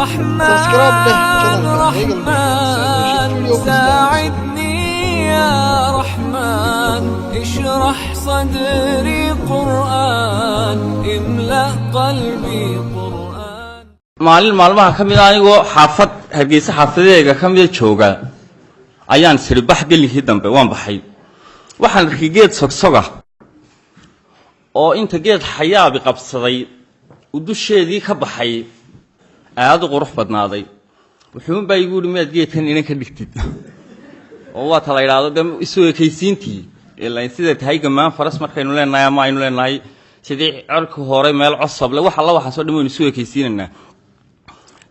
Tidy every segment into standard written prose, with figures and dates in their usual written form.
رحمن ساعدني يا رحمن اشرح صدري قرآن املأ قلبي قرآن maalin maalmaha kamid ah anigoo xaafad Hargeysa xaafadeega kamid jooga ayaan sirbax gelinkii dambe waan baxay waxaan arkay geed sogsoga oo inta geed xayaabi qabsaday u dusheedii ka baxay aad u qurux badnaaday wuxuu baa igu yiri meed geedkan inaan ka dhigtid oo waa tala yiraahdo dam isu ekaysiintii ilaa sida tahay gamaan faras markaynu leenahay ama aynu leenahay sidii cirka hore meel cusub leh waxa la waxa soo dhameeyay isu ekaysiinana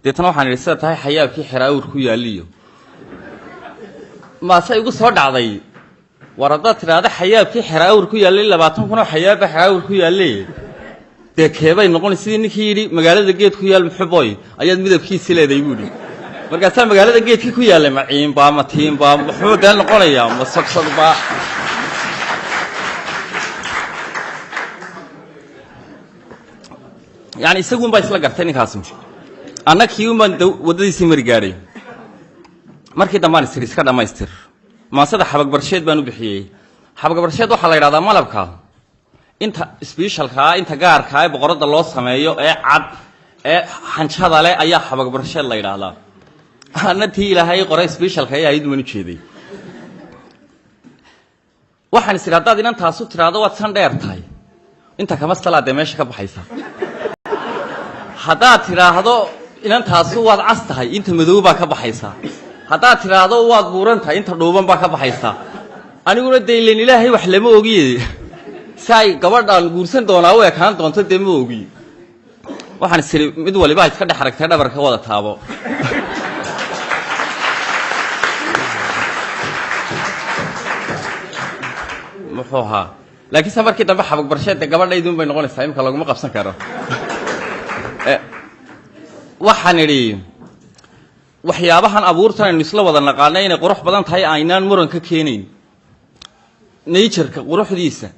deetana waxaan idin tahay xayaabkii xiraawr ku yaaliyo ma say ugu soo dhacday warada tiraada xayaabkii xiraawr ku yaalay 20 kun oo xayaab xiraawr ku yaalay de keebay noqon sidii ninkii yiri magaalada geed ku yaal muxuboy ayaad midabkiisa leeday buuri marka magaalada geedkii ku yaalay maciin baa matiin baa muxuu daan noqonaya ma sagsad baa yani isagu baa isla gartay ninkaas annakii uma wadadiisii mari gaaray markii dambaan iska dhamaystir maasada xabag barsheed baan u bixiyay xabag barsheed waxa la yiraahdaa malabka inta specialka inta gaarka ah boqorada loo sameeyo ee cad ee xanjada leh ayaa xabag barsheed la yiraahdaa annatii ilaahay qoray specialka ay ayd manu jeeday waxaan isiraadaad inaan taas u tiraado waad san dheer tahay inta kama salaad meesha ka baxaysa hadaa tiraahdo inaan taas waad cas tahay inta madow baa ka baxaysa hadaa tiraahdo waad buuran tahay inta dhuuban baa ka baxaysa aniguna deeyleen ilaahay wax lama ogiyay say gabadhan guursan doonaa way kaan doonto deemo ogi waxaan isiri mid waliba iska dhaxragtay dhabarka wada taabo muxuha laakiin samarkii dambe xabag barsheed gabadhaydun bay noqonaysaa imka laguma qabsan karo waxaan idhi waxyaabahan abuurtan aynu isla wada naqaanay inay qurux badan tahay aynaan muran ka keenayn nature-ka quruxdiisa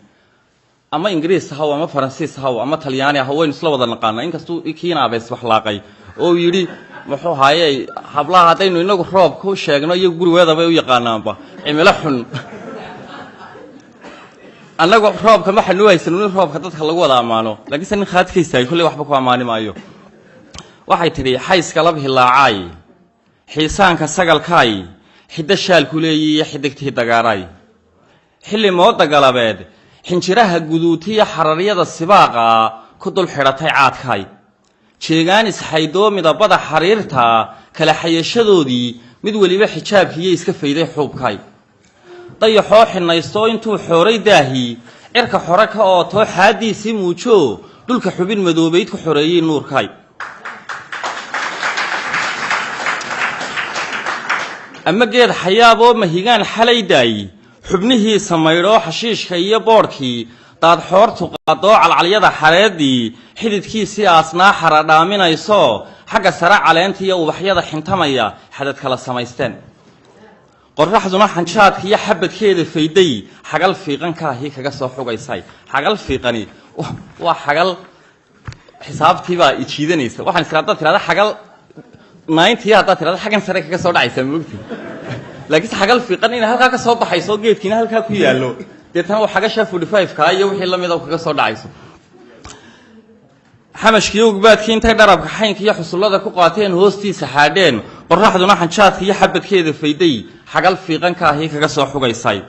ama ingiriis ha ama faransiis ha ama talyaani ha way isla wada naqaanay inkastoo kiinaabees wax laaqay oo yiri wuxuu haayay hablaha hadaynu inagu roob ku sheegno iyo gurigeeda bay u yaqaanaanba cimilo xun anagu roobka ma xanu haysan roobka dadka lagu wada amaano laakiin san khaadkiisa ay kulli waxba ku amaani maayo waxay tiri xayska lab hilaacay xiisaanka sagalkaay xidda shaalku leeyahay xidigtii dagaaray xilli mooda galabeed xinjiraha guduutiya xarariyada sibaaqa ku dul xiratay caadkay jeegaan isxaydoo midabada xariirta kala xayashadoodii mid waliba xijaabkiisa iska fayday xuubkay dayaxoo xinaysto intuu xooray daahi cirka xore ka oo too xaadiisi muujo dhulka xubin madoobeyd ku xoreeyay nuurkay ama geed xayaabo mahigaan xalay daay xubnihii sameeyro xashiishka iyo boorkii daad xoortu qaado calcalyada xareedii xididkiisii aasnaa xaradhaaminayso xagga sare caleenta iyo ubaxyada xintamaya xadad kala samaysteen qorraxduna xanjaadka iyo xabadkeeda fayday xagal fiiqan ka ahi kaga soo xugaysay xagal fiiqani waa xagal xisaabtii baa ijiidanaysa waxaan islaada tirada xagal 90 hada tirada xagan sare kaga soo dhacaysa moogti laakiin xagal fiiqan in halka ka soo baxayso geedkiina halka ku yaalo deetana waxa xagasha 45 ka iyo wixii la mid ah kaga soo dhacayso xamashkii ugbaadkii intay dharabka xaynka iyo xusullada ku qaateen hoostiisa xaadheen qorraxduna xanjaadka iyo xabadkeeda fayday xagal fiiqan ka ahi kaga soo xugaysay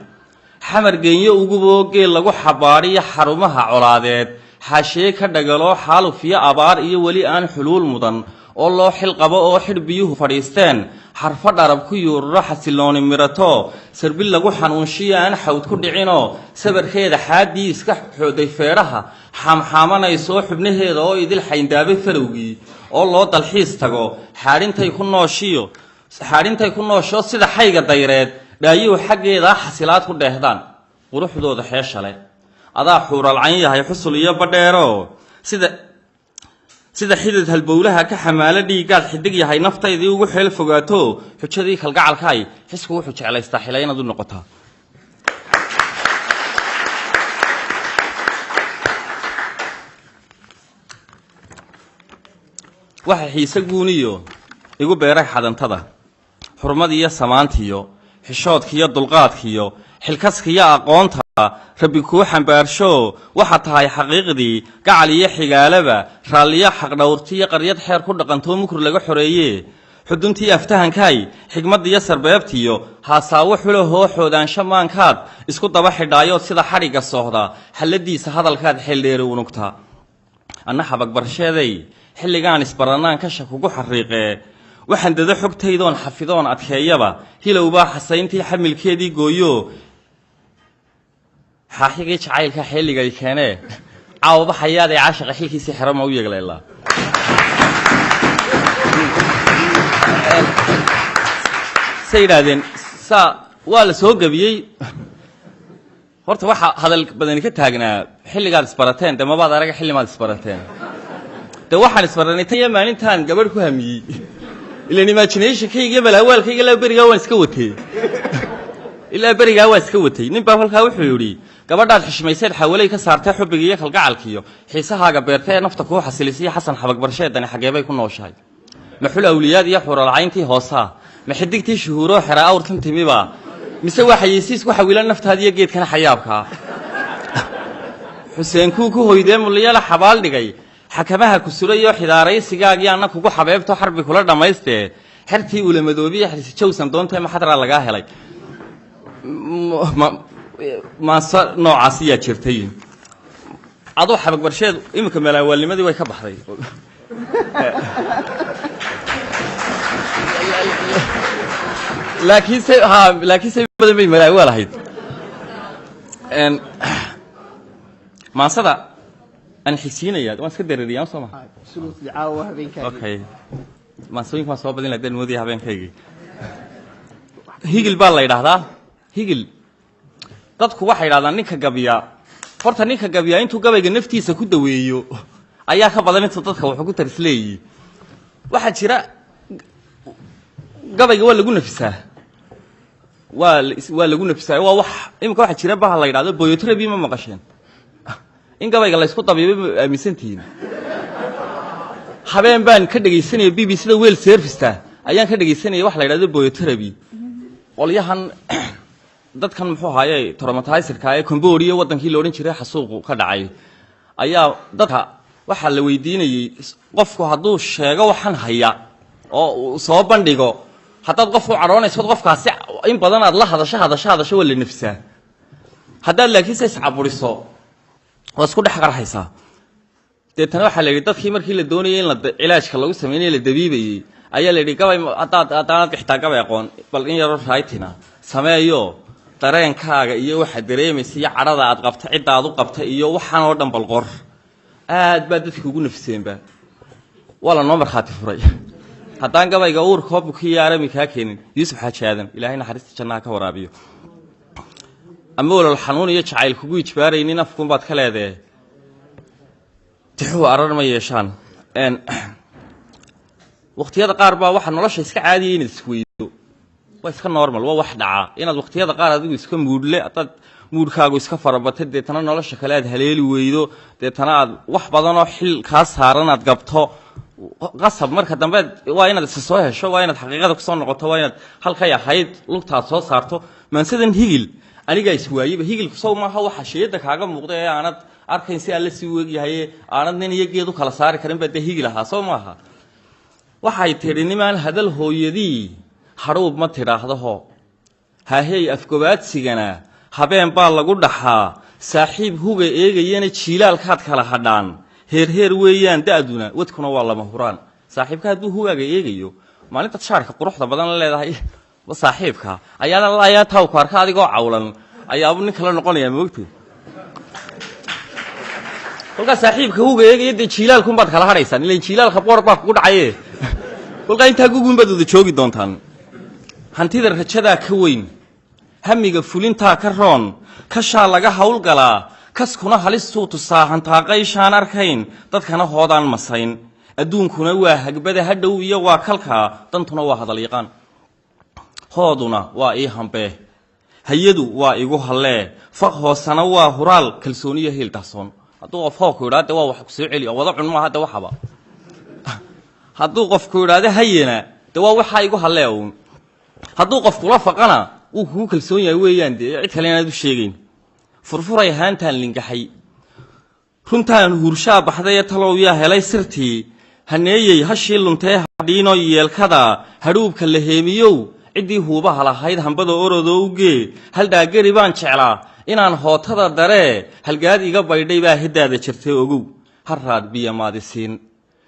xamar geenyo ugu boogee lagu xabaariyo xarumaha colaadeed xaashee ka dhagalo xaaluf iyo abaar iyo wali aan xuluul mudan oo loo xil qabo oo xid biyuhu fadhiisteen xarfa dharab ku yuurro xasilooni mirato sarbil lagu xanuunshiyo aan xawd ku dhicino sabarkeeda xaadii iska xooday feeraha xamxaamanayso xubnaheeda oo idil xayndaabe farowgii oo loo dalxiis tago xaarintay ku noosho sida xayga dayreed dhaayuu xaggeeda xasilaad ku dheehdaan quruxdooda xeeshale adaa xuural cayn yahay xusul iyo badheero sida xidid halbowlaha ka xamaala dhiigaad xidig yahay naftaydii ugu xeel fogaato xujadii kalgacalkaay xisku wuxuu jeclaystaa xilaynadu noqotaa waxa xiisa guuniyo igu beeray xadantada xurmadiiyo samaantiyo xishoodkiiyo dulqaadkiyo xilkaskiiyo aqoonta rabbi kuu xambaarsho waxa tahay xaqiiqdii gacal iyo xigaalaba raalliyo xaqdhowrtiyo qaryad xeer ku dhaqantoo mukur laga xoreeye xuduntii aftahankaay xigmadiyo sarbeebtiyo haasaawo xulahoo xoodaansho maankaad isku daba xidhaayood sida xadhigga soohda xalladiisa hadalkaad xeeldheeri unugta anna xabagbarsheeday xilligaan isbarannaan kasha kugu xariiqee waxaan dado xogtaydoon xafidoon adkeeyaba hilowbaa xasayntii xamilkeedii gooyo xaaxigii jacaylka xilligay keenee caawaba xayaadee caashaqa xilkiisii xerama u yeegleelaa say yidhaahdeen saa waa la soo gebiyey horta waxa hadal badani ka taagnaa xilligaad isbarateen dee mabaad araga xillimaad isbarateen dee waxaan isbaranay tan iyo maalintaan gabadh ku hamiyey ilan imaginationkayga iyo malaawaalkayga ilaa berigaa waan iska watay nin baa halkaa wuxuu yidhi gabadhaad xishmayseed xawalay ka saartay xubbiga iyo kalgacalkiiyo xiisahaaga beerta ee nafta kuu xasilisiyo xasan xabagbarsheedani xageebay ku nooshahay ma xul awliyaad iyo xuralcayntii hoosaa ma xidigtii shuhuuroo xeraa awrtan timiba mise waa xayeysiis ku xawila naftaada iyo geedkana xayaabkaa xuseen kuu ku hoydee muliyala xabaal dhigay xakamaha ku surayo xidaaraysigaagii anna kugu xabeebto xarbi kula dhammaystee xertii ulamadoobiya xirsi jawsan doontee maxadraa lagaa helay maase noocaas iyaa jirtay aduu xabagbarsheed iminka malaawaalnimadii way ka baxday laakiinse badan bay malaawaal ahayd maasada aan xisiinaya waan iska dareeriyaan soo ma okay maasooyinka waan soo badin lahayd moodii habeenkaygii higil baa la yidhaahdaa higil dadku waxay yidhahdaan ninka gabiya horta ninka gabiya intuu gabayga naftiisa ku daweeyo ayaa ka badan intuu dadka wuxuu ku tarisleeyi waxaa jira gabayga waa lagu nafisaa waa lagu nafisaa waa wax imika waxaa jira baha la yidhahdo boyoterabi ma maqasheen in gabayga laysku dabiibay ma aaminsantihiin habeen baan ka dhegaysanaya b b c da wel serviceta ayaan ka dhegaysanaya waxa la yidhahdo boyoterabi qolyahan dadkan muxuu ahaaye traumatizerka ee Cambodia wadankii la oran jiray xasuuqu ka dhacay ayaa dadka waxa la weydiinayay qofku hadduu sheego waxan haya oo soo bandhigo haddaad qof u caroonayso qofkaasi in badan aad la hadasho wala nafsaa haddaad laakiin say caburiso waa isku dhex qarxaysaa deetana waxa la yidhi dadkii markii la doonayay in la cilaajka lagu sameeyay la dabiibayay ayaa la yidhi gabay haddaad xitaa gabay aqoon bal in yaro raaytina sameeyo dareenkaaga iyo waxa dareemaysa iyo cadhada aad qabta cidda aad u qabta iyo waxaan oo dhan balqor aad baa dadku ugu nafseenba wala noo marxaati furay haddaan gabayga uurkoob ku yaarami kaa keenin yuusuf xaaji aadan ilaahay naxariista jannaha ka waraabiyo ama walal xanuun iyo jacayl kugu ijbaaraynin afkuun baad ka leedahay tixuu arar ma yeeshaan waqtiyada qaar baa waxa nolosha iska caadiya inaad isweydo waa iska normal waa wax dhaca inaad waqtiyada qaar adigu iska muudle dad muudkaagu iska farabatay deetana nolosha kale aad haleeli weydo deetana aad wax badan oo xil kaa saaran aad gabto qasab marka dambe waa inaad isa soo hesho waa inaad xaqiiqada ku soo noqoto waa inaad halkay ahayd lugtaad soo saarto maansadan higil aniga iswaayba higilku soo maaha waxa sheeyada kaaga muuqda ee aanad arkayn si alla si weeg yahay aanad nin iyo geedu kala saari karin baa higil ahaa soo maaha waxay tiri nimaan hadal hooyadii haruub ma tiraahdo haahey afgobaadsigana habeen baa lagu dhaxaa saaxiib huga eegayana jiilaalkaad kala hadhaan heer weeyaan daaduna wadkuna waa lama huraan saaxiibka hadduu hugaaga eegayo maalinta shaarka quruxda badan la leedahay saaxiibka ayaana laayaa taw ku arka adigoo cawlan ayaaba nin kala noqonaya moogtay kolka saaxiibka huga eegaya de jiilaalkun baad kala hadhaysaan ilaa jiilaalka boor baa kugu dhacaye kolka intaa gugun baad wada joogi doontaan hantida rajadaa ka weyn hamiga fulintaa ka roon kashaa laga hawlgalaa kaskuna halistuu tusaa hantaaqayshaan arkayn dadkana hoodaan masayn adduunkuna waa hagbada hadhow iyo waa kalkaa dantuna waa hadal yaqaan hooduna waa ii hambee hayadu waa igu hallee faq hoosana waa huraal kalsooniyo heel dahsoon hadduu qof hoogku yidhaahde waa wax ku soo celi oo wada cun maaha de waxaba hadduu qofku yidhaahde hayena de waa waxa igu haleeyo hadduu qof kula faqana uu kugu kalsoon yahay weeyaan de cid kale inaad u sheegayn furfuray haantaan lingaxay runtaan hurshaa baxday talow yaa helay sirtii haneeyay hashii luntee hadhiino yeelkada hadhuubka la heemiyow ciddii huubaha lahayd hambada orodoo ugee hal dhaagari baan jeclaa inaan hootada daree halgaad iga baydhay baa hiddaada jirtay ogow harraad biyo maadisiin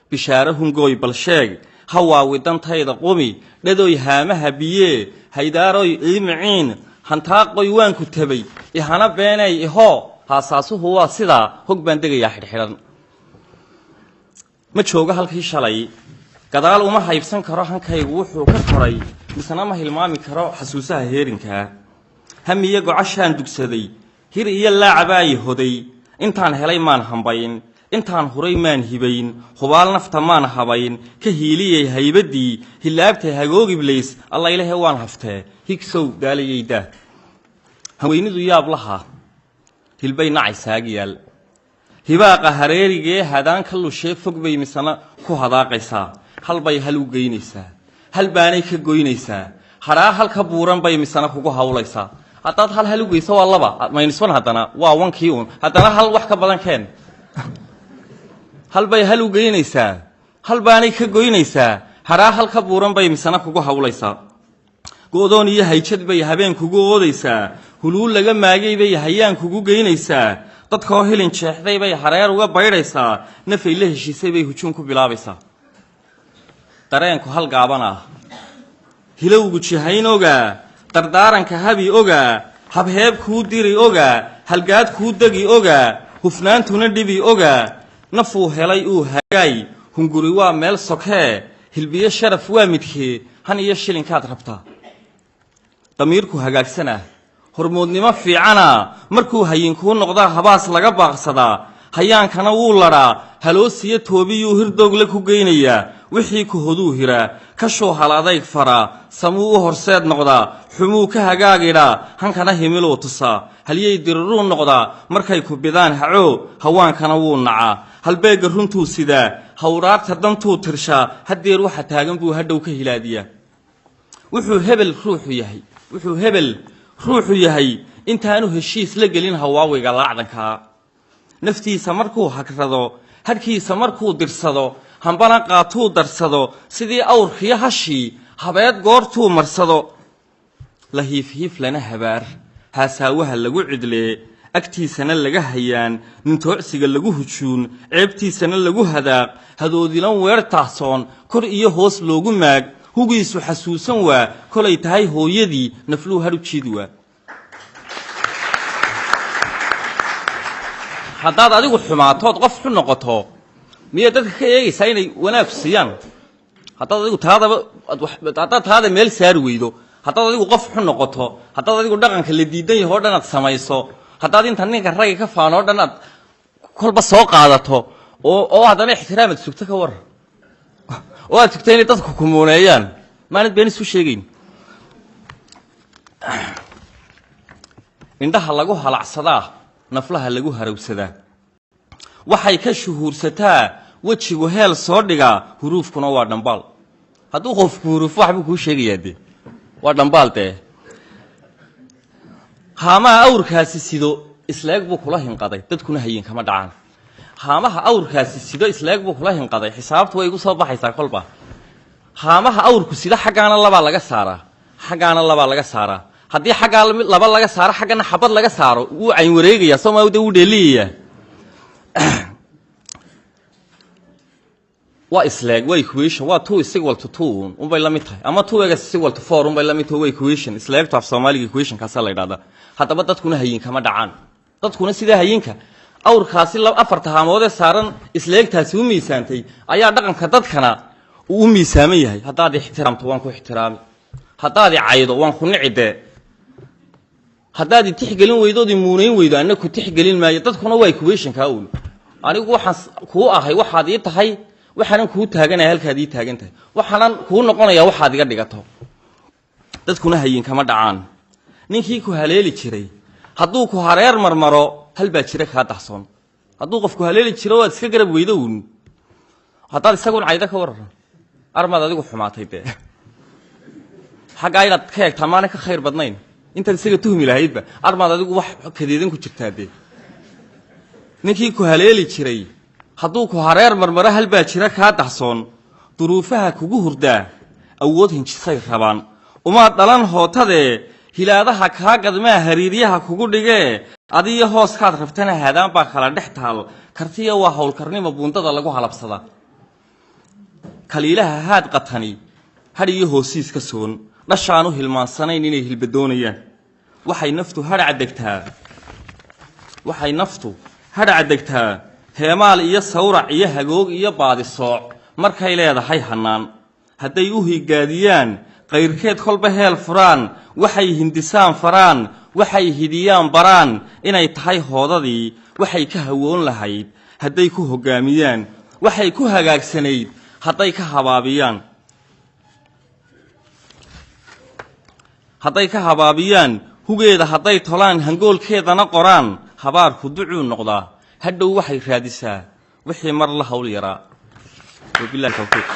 bishaare hungooy bal sheeg hawaawi dantayda qumi dhadoy haamaha biyee haydaaroy iimiciin hantaaqoy waan ku tabay ihana beenay ihoo haasaasuhu waa sidaa hog baan degayaa xidhxidhan ma joogo halkii shalay gadaal uma haybsan karo hankaygu wuxuu ka koray misna ma hilmaami karo xasuusaha heerinkaa hamiye gocashaan dugsaday hir iyo laacabaayi hoday intaan helay maan hambayn intaan huray maan hibayn hubaal nafta maan habayn ka hiiliyey haybaddii hilaabtay hagoogiblays alla ilahe waan haftee higsow daalayayda haweynidu yaab lahaa hilbay nacay saagyaal hibaaqa hareerigee hadaan ka lushee fog bay misana ku hadaaqaysaa hal bay hal u geynaysaa hal baanay ka goynaysaa hadhaa hal ka buuran bay misana kugu hawlaysaa haddaad hal u geyso waa laba maynisban haddana waa wankii uun haddana hal wax ka badan keen hal bay hal u geynaysaa hal baanay ka goynaysaa hadhaa hal ka buuran bay misana kugu hawlaysaa go'doon iyo hayjad bay habeen kugu oodaysaa huluul laga maagay bay hayaan kugu geynaysaa dadkoo hilin jeexday bay hareer uga baydhaysaa nafay la heshiisay bay hujuum ku bilaabaysaa dareenku hal gaaban ah hilowgu jihayn ogaa dardaaranka habi ogaa habheeb kuu diri ogaa halgaad kuu degi ogaa hufnaantuna dhibi ogaa nafuu helay uu hagaay hunguri waa meel sokee hilbiyo sharaf waa midkee han iyo shilinkaad rabtaa damiirku hagaagsanah hormoodnimo fiicana markuu hayinkuu noqdaa habaas laga baaqsadaa hayaankana wuu ladhaa haloosiyo toobiyuu hirdoogla ku geynayaa wixii ku hoduu hiraa kashuu hal adayg faraa samuu u horseed noqdaa xumuu ka hagaagidhaa hankana himiluu tusaa halyay diriruu noqdaa markay ku bidaan hacoo hawaankana wuu nacaa halbeegga runtuu sidaa hawraarta dantuu tirshaa haddeer waxa taagan buu hadhow ka hilaadiyaa wuxuu hebel ruuxu yahay intaanu heshiis la gelin hawaawiga laacdankaa naftiisa markuu hagrado hadhkiisa markuu dirsado hambana qaatuu darsado sidii awrkiyo hashii habeed goortuu marsado la hiifhiif lana habaar haasaawaha lagu cidlee agtiisana laga hayaan nintoocsiga lagu hujuun ceebtiisana lagu hadaaq hadoodilan weer taahsoon kor iyo hoos loogu maag hugiisu xasuusan waa kolay tahay hooyadii nafluu hadhu jiidi waa haddaad adigu xumaatood qof xu noqoto miyaad dadka ka eegaysaa inay wanaag siiyaan haddaad adigu haddaad taada meel saari weydo haddaad adigu qof xu noqoto haddaad adigu dhaqanka la diidan yaho o dhan aad samayso haddaad inta ninka ragga ka faano o dhan aad kolba soo qaadato oo haddana ixtiraam aad sugto ka waran oo aad sugta inay dadku kumuuneeyaan maanad been isu sheegayn indhaha lagu halacsadaa naflaha lagu harawsadaa waxay ka shuhuursataa wejigu heel soo dhigaa huruufkuna waa dhambaal hadduu qofku huruuf waxbuu kuu sheegayaa dee waa dhambaal dee haamaha awrkaasi sido isleeg buu kula hinqaday dadkuna hayin kama dhacaan haamaha awrkaasi sido isleeg buu kula hinqaday xisaabtu way igu soo baxaysaa kolba haamaha awrku sida xaggaana labaa laga saaraa xaggaana labaa laga saaraa haddii xaggaa laba laga saaro xaggana xabad laga saaro wuu cayn wareegayaa soomaalida wuu dheeliyayaa waa isleeg waa equation waa 2 is equal to 2 unbay la mid tahay ama 2 is equal to 4 unbay la mid tahay waa equation isleegto af Soomaaliga equation kaasa la yiraahdaa hadaba dadkuna hayin kama dhacaan dadkuna sida hayinka awrkaasi afarta haamood ee saaran isleegtaasi u miisaantay ayaa dhaqanka dadkana uu miisaaman yahay haddaad ixtiraamto waan ku ixtiraami haddaad caydo waan ku nicide haddaad tixgelin weydood muunayn weydo annagu tixgelin maayo dadkuna waa equation ka uu anigu waxaan ku ahay waxaad ii tahay waxaan ku taaganahay halkaad ii taagantahay waxaan ku noqonayaa waxaad iga dhigato dadkuna hayin kama dhacaan ninkii ku haleeli jiray hadduu ku hareer marmaro hal baa jira ka daxsoon hadduu qofku haleeli jiro waad iska garab weydo haddaad isagu cayda ka waran armad adigu xumaatay bee xagga inaad ka eegtaa maana ka khayr badnayn intaad isaga tuhmi lahaydba armaad adigu wax kadeedan ku jirtaadee ninkii ku haleeli jiray hadduu ku hareer marmaro halbaa jira kaa dahsoon duruufaha kugu hurdaa awood hinjisay rabaan umaad dhalan hootadee hilaadaha kaa gadmaa hariiryaha kugu dhigee adiyo hooskaad rabtana haadaan baa kala dhex taal kartiya waa howlkarnimo buundada lagu halabsadaa kaliilaha haad qatani hadh iyo hoosiis ka soon dhashaanu hilmaansanayn inay hilbadoonayaan waxay naftu hadhaca degtaa heemaal iyo sawrac iyo hagoog iyo baadisooc markay leedahay hannaan hadday u higaadiyaan qayrkeed kolba heel furaan waxay hindisaan faraan waxay hidiyaan baraan inay tahay hoodadii waxay ka hawoon lahayd hadday ku hoggaamiyaan waxay ku hagaagsanayd hadday ka habaabiyaan hugeeda hadday tolaan hangoolkeedana qoraan habaarku ducuu noqdaa hadhow waxay raadisaa wixii mar la hawl yaraa wabillahi tawfiiq